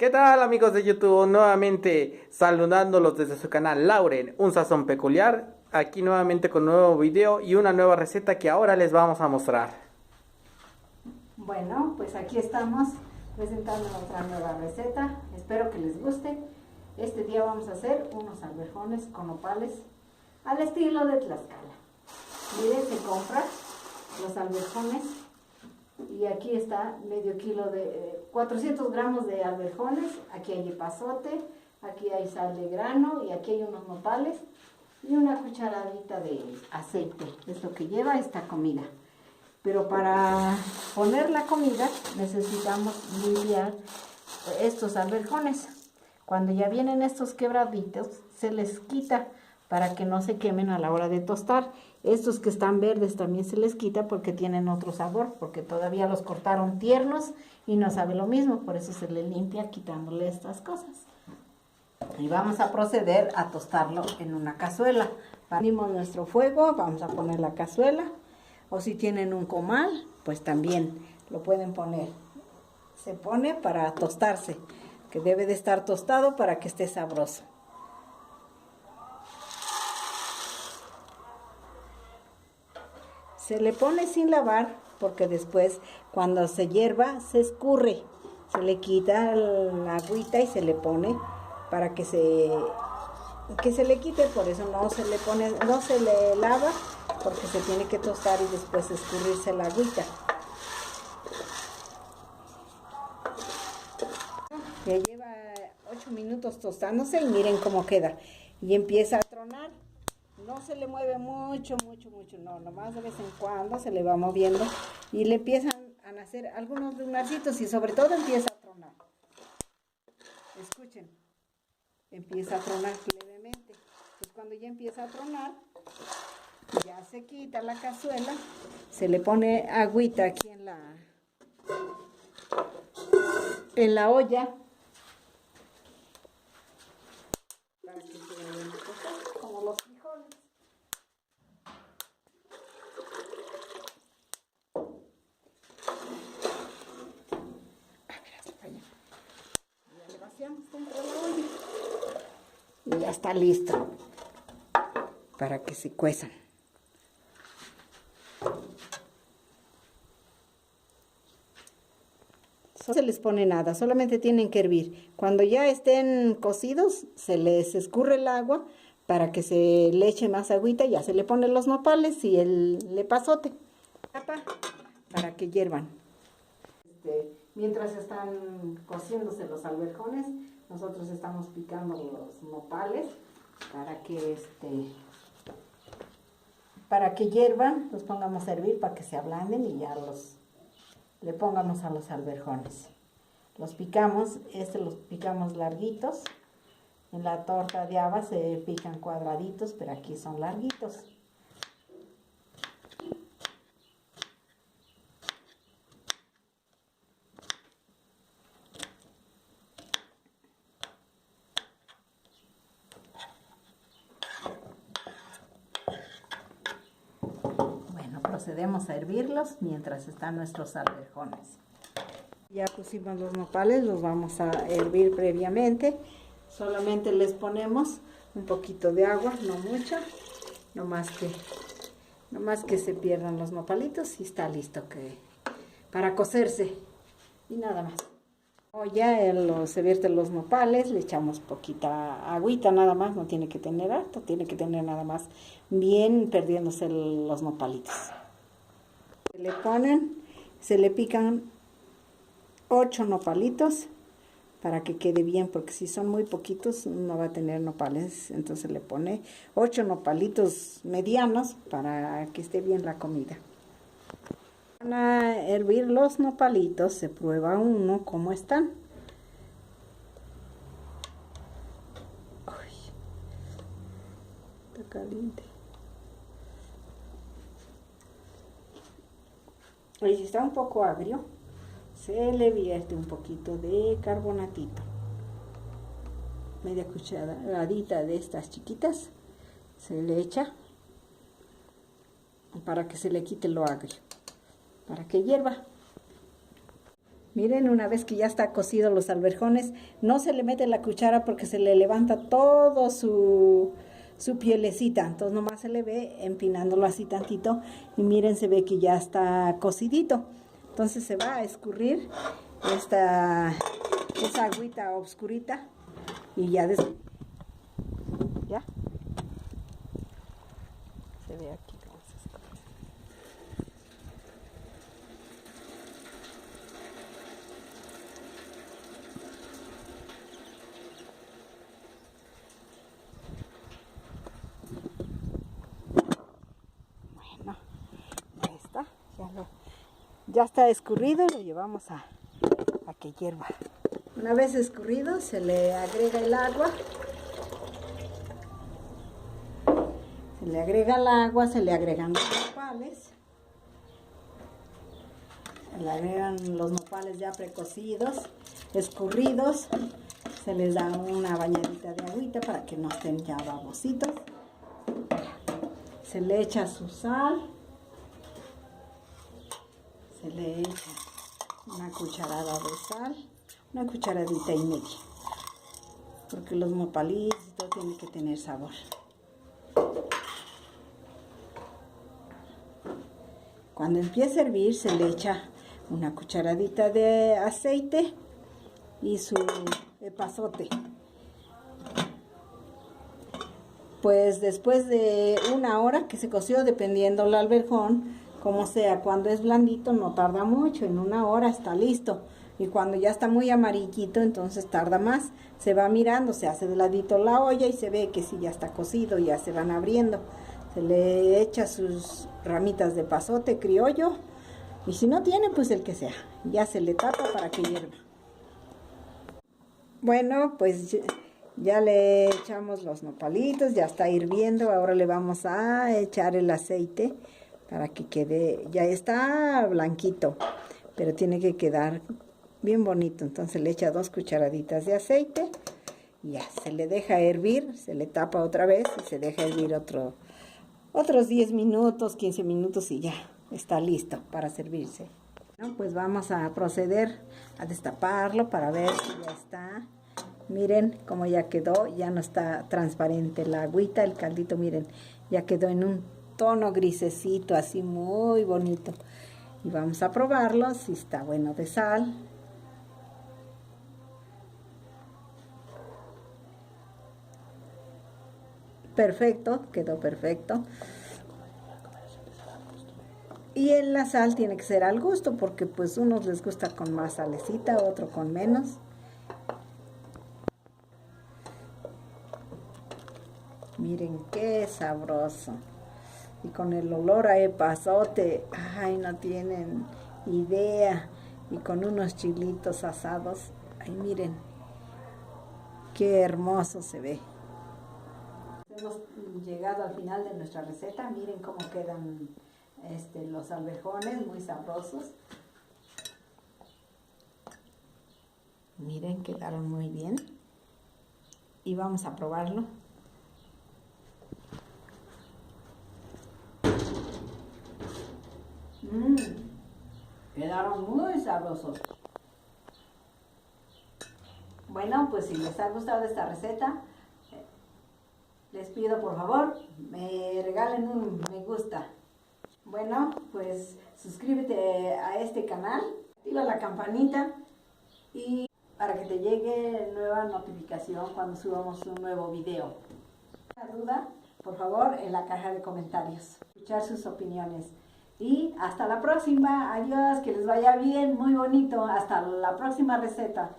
¿Qué tal amigos de YouTube? Nuevamente saludándolos desde su canal Lauren, un sazón peculiar. Aquí nuevamente con un nuevo video y una nueva receta que ahora les vamos a mostrar. Bueno, pues aquí estamos presentando otra nueva receta. Espero que les guste. Este día vamos a hacer unos alberjones con nopales al estilo de Tlaxcala. Miren, se compra los alberjones y aquí está medio kilo de 400 gramos de alberjones. Aquí hay epazote, aquí hay sal de grano y aquí hay unos nopales y una cucharadita de aceite. Es lo que lleva esta comida. Pero para poner la comida necesitamos limpiar estos alberjones. Cuando ya vienen estos quebraditos, se les quita para que no se quemen a la hora de tostar. Estos que están verdes también se les quita porque tienen otro sabor, porque todavía los cortaron tiernos y no sabe lo mismo, por eso se les limpia quitándole estas cosas. Y vamos a proceder a tostarlo en una cazuela. Ponemos nuestro fuego, vamos a poner la cazuela, o si tienen un comal, pues también lo pueden poner. Se pone para tostarse, que debe de estar tostado para que esté sabroso. Se le pone sin lavar porque después cuando se hierva se escurre. Se le quita la agüita y se le pone para que se le quite. Por eso no se le pone, no se le lava, porque se tiene que tostar y después escurrirse la agüita. Ya lleva 8 minutos tostándose y miren cómo queda. Y empieza a tronar. No se le mueve mucho, no, nomás de vez en cuando se le va moviendo y le empiezan a nacer algunos lunarcitos y sobre todo empieza a tronar. Escuchen, empieza a tronar levemente. Pues cuando ya empieza a tronar, ya se quita la cazuela, se le pone agüita aquí en la olla para que se vayan a cocer, como los frijoles. Ya le vaciamos dentro de la olla y ya está listo para que se cuezan. No se les pone nada, solamente tienen que hervir. Cuando ya estén cocidos, se les escurre el agua para que se le eche más agüita. Ya se le ponen los nopales y el epazote para que hiervan. Mientras están cociéndose los alberjones, nosotros estamos picando los nopales para que hiervan, los pongamos a hervir para que se ablanden y ya le pongamos a los alberjones. Los picamos, los picamos larguitos. En la torta de haba se pican cuadraditos, pero aquí son larguitos. Bueno, procedemos a hervirlos mientras están nuestros alberjones. Ya pusimos los nopales, los vamos a hervir previamente. Solamente les ponemos un poquito de agua, no mucho, no más que se pierdan los nopalitos y está listo para cocerse y nada más. Ya se vierten los nopales, le echamos poquita agüita nada más, no tiene que tener harto, tiene que tener nada más bien perdiéndose los nopalitos. Se le pican 8 nopalitos para que quede bien, porque si son muy poquitos no va a tener nopales. Entonces le pone 8 nopalitos medianos para que esté bien la comida. Van a hervir los nopalitos, se prueba uno cómo están. Uy, está caliente. Y si está un poco agrio, se le vierte un poquito de carbonatito, media cucharadita de estas chiquitas, se le echa para que se le quite lo agrio, para que hierva. Miren, una vez que ya está cocido los alverjones, no se le mete la cuchara porque se le levanta todo su pielecita. Entonces nomás se le ve empinándolo así tantito y miren, se ve que ya está cocidito. Entonces se va a escurrir esa agüita obscurita y ya se ve aquí cómo se escurre. Bueno, ahí está, ya está escurrido y lo llevamos a que hierva. Una vez escurrido se le agrega el agua. Se le agrega el agua, se le agregan los nopales. Se le agregan los nopales ya precocidos, escurridos. Se les da una bañadita de agüita para que no estén ya babositos. Se le echa su sal. Se le echa una cucharada de sal, una cucharadita y media, porque los nopalitos y todo tiene que tener sabor. Cuando empiece a hervir se le echa una cucharadita de aceite y su epazote. Pues después de 1 hora que se coció, dependiendo el alverjón, como sea, cuando es blandito no tarda mucho, en 1 hora está listo. Y cuando ya está muy amarillito, entonces tarda más. Se va mirando, se hace de ladito la olla y se ve que sí ya está cocido, ya se van abriendo. Se le echa sus ramitas de epazote criollo. Y si no tiene, pues el que sea. Ya se le tapa para que hierva. Bueno, pues ya le echamos los nopalitos, ya está hirviendo. Ahora le vamos a echar el aceite para que quede, ya está blanquito, pero tiene que quedar bien bonito. Entonces le echa 2 cucharaditas de aceite y ya se le deja hervir, se le tapa otra vez y se deja hervir otros 10 minutos, 15 minutos y ya está listo para servirse. Bueno, pues vamos a proceder a destaparlo para ver si ya está. Miren cómo ya quedó, ya no está transparente la agüita, el caldito, miren, ya quedó en un tono grisecito, así muy bonito. Y vamos a probarlo, si está bueno de sal. Perfecto, quedó perfecto. Y en la sal tiene que ser al gusto, porque pues unos les gusta con más salecita, otro con menos. Miren qué sabroso. Y con el olor a epazote, ay, no tienen idea. Y con unos chilitos asados, ay, miren, qué hermoso se ve. Hemos llegado al final de nuestra receta. Miren cómo quedan los alverjones, muy sabrosos. Miren, quedaron muy bien. Y vamos a probarlo. Quedaron muy sabrosos. Bueno, pues si les ha gustado esta receta, les pido por favor, me regalen un me gusta. Bueno, pues suscríbete a este canal, activa la campanita y para que te llegue nueva notificación cuando subamos un nuevo video. ¿Alguna duda? Por favor, en la caja de comentarios. Escuchar sus opiniones. Y hasta la próxima. Adiós, que les vaya bien, muy bonito. Hasta la próxima receta.